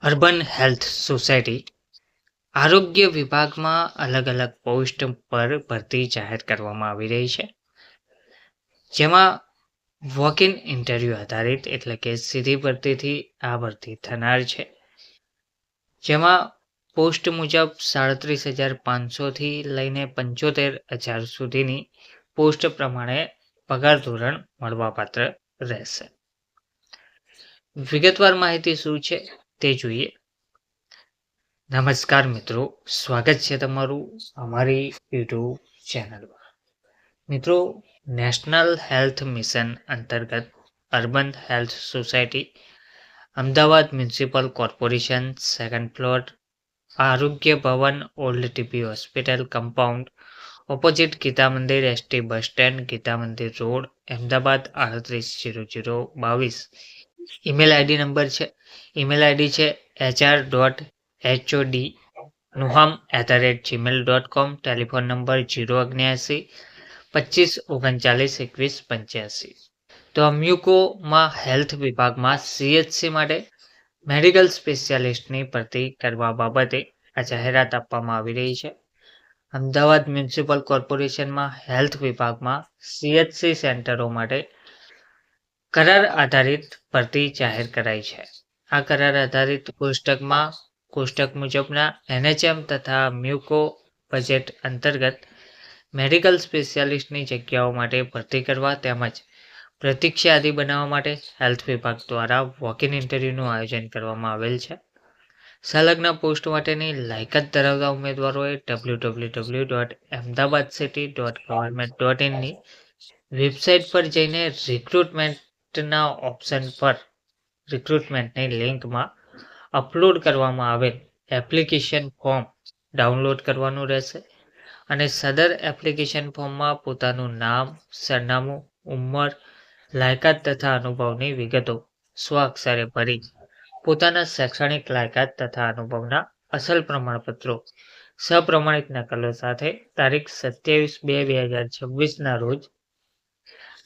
Urban health society આરોગ્ય વિભાગમાં અલગ અલગ પોસ્ટ પર ભરતી જાહેર કરવામાં આવી રહી છે, જેમાં વોક ઇન ઇન્ટરવ્યૂ આધારિત એટલે કે સીધી ભરતીથી આ ભરતી થનાર છે, જેમાં પોસ્ટ મુજબ 37,500થી લઈને 75,000 સુધીની પોસ્ટ પ્રમાણે પગાર ધોરણ મળવાપાત્ર રહેશે. વિગતવાર માહિતી શું છે તે જોઈએ. નમસ્કાર મિત્રો, સ્વાગત છે તમારું અમારી યુટ્યુબ ચેનલમાં. મિત્રો, નેશનલ હેલ્થ મિશન અંતર્ગત urban health society, Ahmedabad municipal corporation, second floor, Arogya Bhavan, old TP hospital compound, opposite Gita Mandir, ST bus stand, Gita Mandir road, Ahmedabad 380022. Email ID number છે, ઈમેલ આઈડી છે hr.hod@nuham@gmail.com. Telephone number 079 25 39 21 85. તો અમ્યુકોમાં હેલ્થ વિભાગમાં CHC માટે મેડિકલ સ્પેશિયાલિસ્ટની ભરતી કરવા બાબતે આ જાહેરાત આપવામાં આવી રહી છે. અમદાવાદ મ્યુનિસિપલ કોર્પોરેશનમાં હેલ્થ વિભાગમાં CHC સેન્ટરો માટે કરાર આધારિત ભરતી જાહેર કરાઈ છે. આ કરાર આધારિત કોષ્ટક મુજબના NHM તથા મ્યુકો બજેટ અંતર્ગત મેડિકલ સ્પેશિયાલિસ્ટની જગ્યાઓ માટે ભરતી કરવા તેમજ પ્રતીક્ષા યાદી બનાવવા માટે હેલ્થ વિભાગ દ્વારા વોક ઇન ઇન્ટરવ્યૂનું આયોજન કરવામાં આવેલ છે. સંલગ્ન પોસ્ટ માટેની લાયકાત ધરાવતા ઉમેદવારોએ www.ahmedabadcity.government.in ની વેબસાઇટ પર જઈને રિક્રુટમેન્ટના ઓપ્શન પર રિક્રુટમેન્ટની લિંકમાં અપલોડ કરવામાં આવેલ એપ્લિકેશન ફોર્મ ડાઉનલોડ કરવાનું રહેશે અને સદર એપ્લિકેશન ફોર્મમાં પોતાનું નામ, સરનામું, ઉંમર, લાયકાત તથા અનુભવની વિગતો સ્વઅક્ષરે ભરી પોતાના શૈક્ષણિક લાયકાત તથા અનુભવના અસલ પ્રમાણપત્રો સપ્રમાણિત નકલો સાથે તારીખ 27/2/2026ના રોજ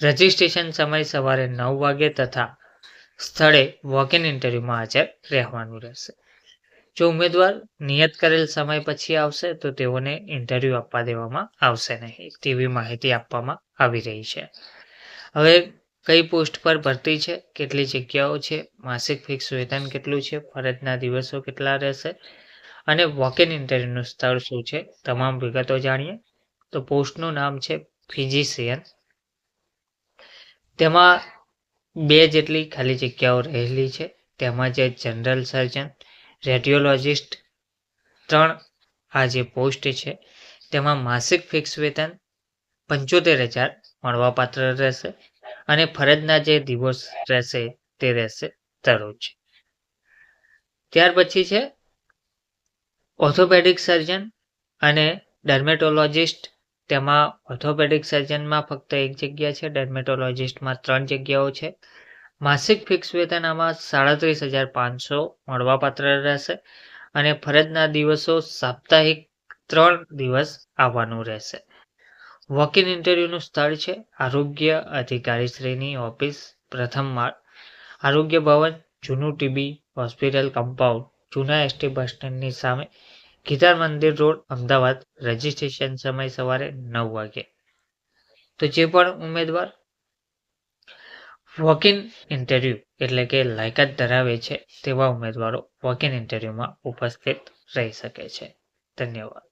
રજિસ્ટ્રેશન સમય સવારે 9 વાગે તથા સ્થળે વોક ઇન ઇન્ટરવ્યુમાં હાજર રહેવાનું રહેશે. જો ઉમેદવાર નિયત કરેલ સમય પછી આવશે તો તેઓને ઇન્ટરવ્યૂ આપવા દેવામાં આવશે નહીં તેવી માહિતી આપવામાં આવી રહી છે. હવે કઈ પોસ્ટ પર ભરતી છે, કેટલી જગ્યાઓ છે, માસિક ફિક્સ વેતન કેટલું છે, ફરજના દિવસો કેટલા રહેશે અને વોક ઇન ઇન્ટરવ્યુનું સ્થળ શું છે, તમામ વિગતો જાણીએ. તો પોસ્ટનું નામ છે ફિઝિશિયન. તેમાં 2 જેટલી ખાલી જગ્યાઓ રહેલી છે. તેમાં જે જનરલ સર્જન, રેડિયોલોજિસ્ટ 3 આ જે પોસ્ટ છે તેમાં માસિક ફિક્સ વેતન 75,000 મળવાપાત્ર રહેશે અને ફરજના જે દિવસ રહેશે તે રહેશે દરરોજ. ત્યાર પછી છે ઓર્થોપેડિક સર્જન અને ડર્મેટોલોજિસ્ટ. તેમાં ઓર્થોપેડિક સર્જનમાં ફક્ત 1 જગ્યા છે, ડર્મેટોલોજિસ્ટમાં 3 જગ્યાઓ છે. માસિક ફિક્સ વેતન આમાં 37,500 મળવાપાત્ર રહેશે અને ફરજના દિવસો સાપ્તાહિક 3 દિવસ આવવાનું રહેશે. વોક ઇન ઇન્ટરવ્યુનું સ્થળ છે આરોગ્ય અધિકારીશ્રીની ઓફિસ, પ્રથમ માળ, આરોગ્ય ભવન, જૂનું ટીબી હોસ્પિટલ કમ્પાઉન્ડ, જૂના એસટી બસ સ્ટેન્ડની સામે, ગીતા મંદિર રોડ, અમદાવાદ. રજિસ્ટ્રેશન સમય સવારે 9 વાગે. તો જે પણ ઉમેદવાર વોક ઇન ઇન્ટરવ્યૂ એટલે કે લાયકાત ધરાવે છે તેવા ઉમેદવારો વોક ઇન ઇન્ટરવ્યુમાં ઉપસ્થિત રહી શકે છે. ધન્યવાદ.